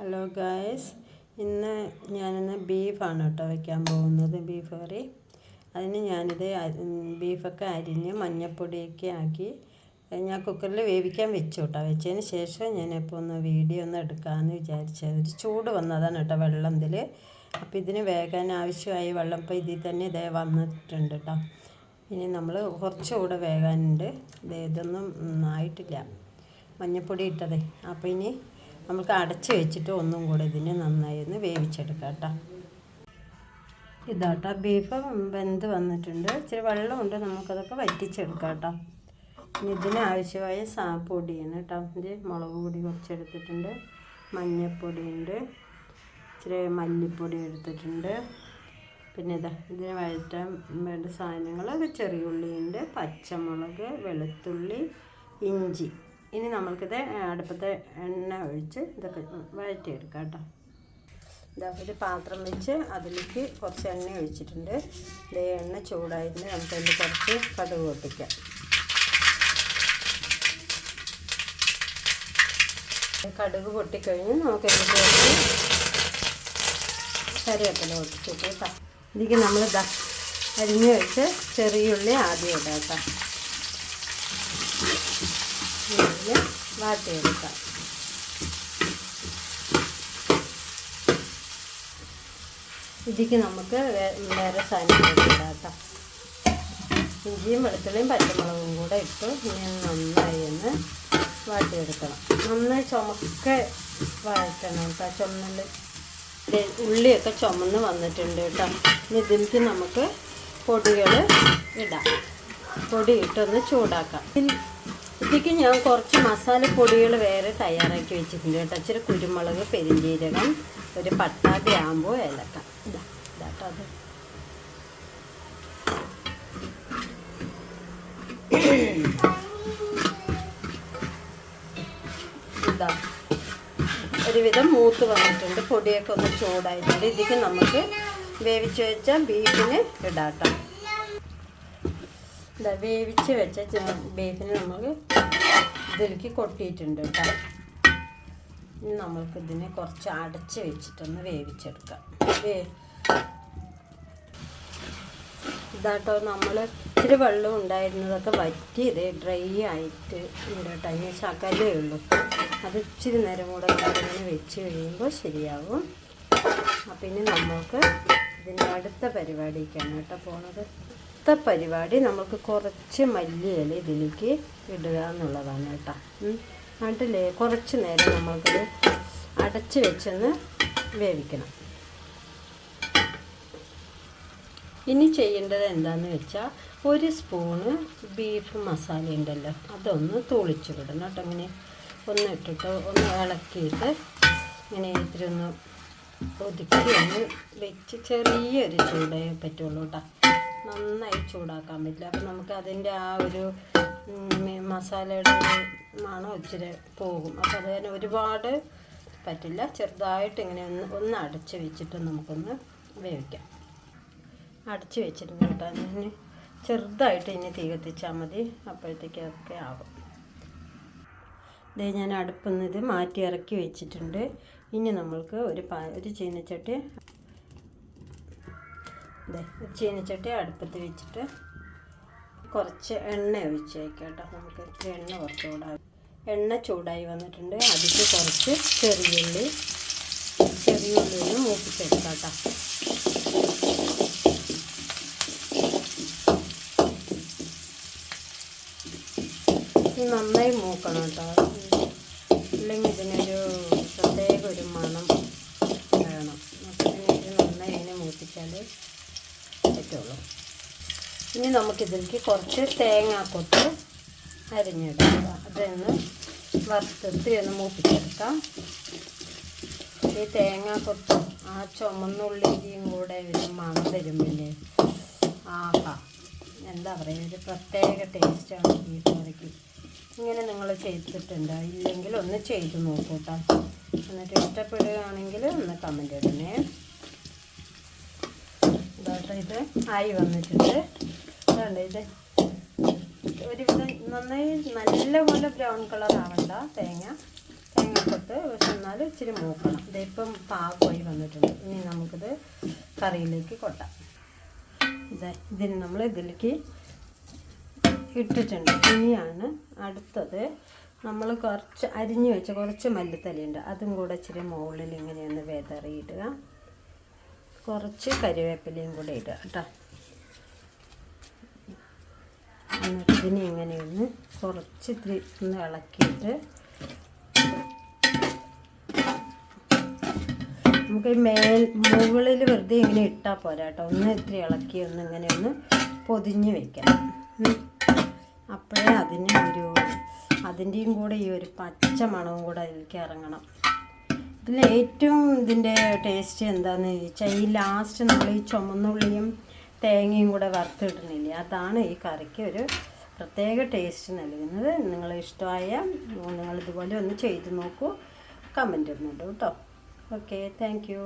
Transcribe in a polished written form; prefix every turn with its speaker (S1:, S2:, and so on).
S1: Hello guys, ഞാനിന്ന് ബീഫാണ് കേട്ടോ വയ്ക്കാൻ പോകുന്നത്. ബീഫ് കറി. അതിന് ഞാനിത് ബീഫൊക്കെ അരിഞ്ഞ് മഞ്ഞൾപ്പൊടിയൊക്കെ ആക്കി ഞാൻ കുക്കറിൽ വേവിക്കാൻ വെച്ചു കേട്ടോ. വെച്ചതിന് ശേഷം ഞാനിപ്പോൾ ഒന്ന് വീഡിയോ ഒന്ന് എടുക്കാമെന്ന് വിചാരിച്ചത്. ഒരു ചൂട് വന്നതാണ് കേട്ടോ വെള്ളം ഇതിൽ. അപ്പോൾ ഇതിന് വേകാൻ ആവശ്യമായ വെള്ളം ഇപ്പോൾ ഇതിൽ തന്നെ ഇതേ വന്നിട്ടുണ്ട് കേട്ടോ. ഇനി നമ്മൾ കുറച്ചുകൂടെ വേകാനുണ്ട്. ഇതൊന്നും ആയിട്ടില്ല, മഞ്ഞൾപ്പൊടി ഇട്ടതേ. അപ്പോൾ ഇനി നമുക്ക് അടച്ച് വെച്ചിട്ട് ഒന്നും കൂടെ ഇതിനെ നന്നായി ഒന്ന് വേവിച്ചെടുക്കാം കേട്ടോ. ഇതാട്ടോ ബീഫ് വെന്ത് വന്നിട്ടുണ്ട്. ഇച്ചിരി വെള്ളമുണ്ട്, നമുക്കതൊക്കെ വറ്റിച്ചെടുക്കാം കേട്ടോ. ഇനി ഇതിന് ആവശ്യമായ പൊടിയാണ് കേട്ടോ. ഇത് മുളക് പൊടി കുറച്ചെടുത്തിട്ടുണ്ട്, മഞ്ഞൾപ്പൊടിയുണ്ട്, ഇച്ചിരി മല്ലിപ്പൊടി എടുത്തിട്ടുണ്ട്. പിന്നെ ഇതിന് വഴറ്റാൻ വേണ്ട സാധനങ്ങൾ ചെറിയ ഉള്ളിയുണ്ട്, പച്ചമുളക്, വെളുത്തുള്ളി, ഇഞ്ചി. ഇനി നമ്മൾക്കിത് അടുപ്പത്തെ എണ്ണ ഒഴിച്ച് ഇതൊക്കെ വഴറ്റിയെടുക്കാം കേട്ടോ. ഒരു പാത്രം വെച്ച് അതിലേക്ക് കുറച്ച് എണ്ണ ഒഴിച്ചിട്ടുണ്ട്. ഇത് എണ്ണ ചൂടായിട്ട് നമുക്കതിൽ കുറച്ച് കടുക് പൊട്ടിക്കാം. കടുക് പൊട്ടിക്കഴിഞ്ഞ് നമുക്കതിൽ കുറച്ച് കറിവേപ്പില പൊട്ടിച്ചിട്ട് കേട്ടോ. ഇതിലേക്ക് നമ്മൾ അരിഞ്ഞ് വെച്ച് ചെറിയുള്ളി ആദ്യം ഇടാം കേട്ടോ. വാട്ടിയെടുക്കാം. ഇതിലേക്ക് നമുക്ക് വേറെ സാധനങ്ങൾ ഇടാം കേട്ടോ. ഇഞ്ചിയും വെളുത്തുള്ളിയും പച്ചമുളകും കൂടെ ഇട്ട് ഇനി നന്നായി ഒന്ന് വാട്ടിയെടുക്കണം. നന്നായി ചുമക്കെ വഴറ്റണം കേട്ടോ. ചുമന്നിൽ ഉള്ളിയൊക്കെ ചുമന്ന് വന്നിട്ടുണ്ട് കേട്ടോ. ഇനി ഇതിലേക്ക് നമുക്ക് പൊടികൾ ഇടാം. പൊടി ഇട്ടൊന്ന് ചൂടാക്കാം. ഇതിലേക്ക് ഞാൻ കുറച്ച് മസാലപ്പൊടികൾ വേറെ തയ്യാറാക്കി വെച്ചിട്ടുണ്ട് കേട്ടോ. ഇച്ചിരി കുരുമുളക്, പെരിഞ്ജീരകം, ഒരു പട്ട, ഗ്രാമ്പൂ, ഏലക്ക. ഇതാട്ടോ അത്. ഇതാ ഒരുവിധം മൂത്ത് വന്നിട്ടുണ്ട്. പൊടിയൊക്കെ ഒന്ന് ചൂടായിട്ടുണ്ട്. ഇതിലേക്ക് നമുക്ക് വേവിച്ച് വെച്ച ബീഫിന് ഇടാം കേട്ടോ. വേവിച്ച് വെച്ച ബീഫിന് നമുക്ക് ഇതിലേക്ക് കൊട്ടിയിട്ടുണ്ട് കേട്ടോ. ഇനി നമ്മൾക്കിതിനെ കുറച്ച് അടച്ച് വെച്ചിട്ടൊന്ന് വേവിച്ചെടുക്കാം. ഇതാട്ടോ നമ്മൾ ഇച്ചിരി വെള്ളം ഉണ്ടായിരുന്നതൊക്കെ വറ്റി ഇത് ഡ്രൈ ആയിട്ട് ഉണ്ട് കേട്ടോ. ഇനി ശകലേ ഉള്ളൂ. അത് ഇച്ചിരി നേരം കൂടെ നമ്മളിങ്ങനെ വെച്ച് കഴിയുമ്പോൾ ശരിയാവും. അപ്പം ഇനി നമ്മൾക്ക് ഇതിൻ്റെ അടുത്ത പരിപാടിക്കാണ് കേട്ടോ പോണത്. അടുത്ത പരിപാടി നമുക്ക് കുറച്ച് മല്ലിയില ഇതിലേക്ക് ഇടുക എന്നുള്ളതാണ് കേട്ടോ. എന്നിട്ട് കുറച്ച് നേരം നമ്മൾക്കത് അടച്ച് വെച്ചൊന്ന് വേവിക്കണം. ഇനി ചെയ്യേണ്ടത് എന്താണെന്ന് വെച്ചാൽ ഒരു സ്പൂണ് ബീഫ് മസാല ഉണ്ടല്ലോ, അതൊന്ന് തൂളിച്ച് വിടണം കേട്ടോ. ഇങ്ങനെ ഒന്ന് ഇട്ടിട്ട് ഒന്ന് ഇളക്കിയിട്ട് ഇങ്ങനെ ഇത്തിരി ഒന്ന് ഒതുക്കി ഒന്ന് വെച്ച് ചെറിയൊരു ചൂടേ പറ്റുള്ളൂ കേട്ടോ. നന്നായി ചൂടാക്കാൻ പറ്റില്ല. അപ്പം നമുക്ക് അതിൻ്റെ ആ ഒരു മസാലയുടെ മണം ഇച്ചിരി പോകും. അപ്പോൾ അത് തന്നെ ഒരുപാട് പറ്റില്ല. ചെറുതായിട്ട് ഇങ്ങനെ ഒന്ന് അടച്ച് വെച്ചിട്ട് നമുക്കൊന്ന് വേവിക്കാം. അടച്ച് വെച്ചിട്ടുണ്ട് കേട്ടോ. അതിന് ചെറുതായിട്ട് ഇനി തീ കത്തിച്ചാൽ മതി. അപ്പോഴത്തേക്കൊക്കെ ആകും. ഇത് ഞാൻ അടുപ്പിൽ നിന്ന് ഇത് മാറ്റി ഇറക്കി വെച്ചിട്ടുണ്ട്. ഇനി നമ്മൾക്ക് ഒരു ചീനച്ചട്ടി ചീനച്ചട്ടി അടുപ്പത്ത് വെച്ചിട്ട് കുറച്ച് എണ്ണ ഒഴിച്ച് വയ്ക്കാം കേട്ടോ. നമുക്ക് എണ്ണ കുറച്ച് ചൂടാകും. എണ്ണ ചൂടായി വന്നിട്ടുണ്ട്. അതിലേക്ക് കുറച്ച് ചെറിയുള്ളി ഒന്ന് മൂപ്പിച്ചെടുക്കാം കേട്ടോ. നന്നായി മൂക്കണം കേട്ടോ. ഇല്ലെങ്കിൽ ഇതിനൊരു പ്രത്യേക ഒരു മണം വേണം. ഇതിന് നന്നായി ഇങ്ങനെ മൂപ്പിച്ചാൽ പറ്റുള്ളൂ. ഇനി നമുക്കിതിലേക്ക് കുറച്ച് തേങ്ങാക്കൊത്ത് അരിഞ്ഞെടുക്കുക. അതൊന്ന് വറുത്തെടുത്ത് ഒന്ന് മൂപ്പിച്ചെടുക്കാം. ഈ തേങ്ങാക്കൊത്തും ആ ചുമന്നുള്ളിയും കൂടെ ഒരു മണം തരുമ്പില്ലേ, ആഹാ, എന്താ പറയുക, ഒരു പ്രത്യേക ടേസ്റ്റാണ് ബീഫ് കറിക്ക്. ഇങ്ങനെ നിങ്ങൾ ചെയ്തിട്ടുണ്ടോ? ഇല്ലെങ്കിൽ ഒന്ന് ചെയ്ത് നോക്കൂ കേട്ടോ. എന്നിട്ട് ഇഷ്ടപ്പെടുകയാണെങ്കിൽ ഒന്ന് കമൻ്റ് ഇടണേ. ഇതാട്ടോ ഇത് ആയി വന്നിട്ടുണ്ട്. അതുകൊണ്ട് ഇത് ഒരുവിധം നന്നായി നല്ലപോലെ ബ്രൗൺ കളർ ആവണ്ട. തേങ്ങ മൂക്കത്ത്, പക്ഷെ എന്നാലും ഇച്ചിരി മൂക്കണം. ഇതിപ്പം പാകമായി വന്നിട്ടുണ്ട്. ഇനി നമുക്കിത് കറിയിലേക്ക് കൊട്ടാം. ഇതിന് നമ്മൾ ഇതിലേക്ക് ഇട്ടിട്ടുണ്ട്. ഇനിയാണ് അടുത്തത് നമ്മൾ കുറച്ച് അരിഞ്ഞു വെച്ച കുറച്ച് മല്ലിത്തലയുണ്ട്, അതും കൂടെ ഇച്ചിരി മുകളിൽ ഇങ്ങനെയൊന്ന് വിതറിയിടുക. കുറച്ച് കരിവേപ്പിലയും കൂടെ ഇടുക കേട്ടോ. എന്നിട്ട് ഇതിനെ ഇങ്ങനെയൊന്ന് കുറച്ച് ഇത്തിരി ഒന്ന് ഇളക്കിയിട്ട് നമുക്ക് മുകളിൽ വെറുതെ ഇങ്ങനെ ഇട്ടാൽ പോരാ കേട്ടോ. ഒന്ന് ഇത്തിരി ഇളക്കി ഒന്ന് ഇങ്ങനെ ഒന്ന് പൊതിഞ്ഞ് വെക്കണം. അപ്പോഴേ അതിൻ്റെയും കൂടെ ഈ ഒരു പച്ച മണവും കൂടെ അതിലേക്ക് ഇറങ്ങണം. ഇതിൽ ഏറ്റവും ഇതിൻ്റെ ടേസ്റ്റ് എന്താണെന്ന് ചോദിച്ചാൽ ഈ ലാസ്റ്റ് നമ്മൾ ഈ ചുമന്നുള്ളിയും തേങ്ങയും കൂടെ വറുത്തിടുന്നില്ലേ, അതാണ് ഈ കറിക്ക് ഒരു പ്രത്യേക ടേസ്റ്റ് നൽകുന്നത്. നിങ്ങൾ ഇഷ്ടമായ നിങ്ങളിതുപോലെ ഒന്ന് ചെയ്ത് നോക്കൂ. കമൻറ്റ് ഒന്നുണ്ട് കേട്ടോ. Okay, thank you.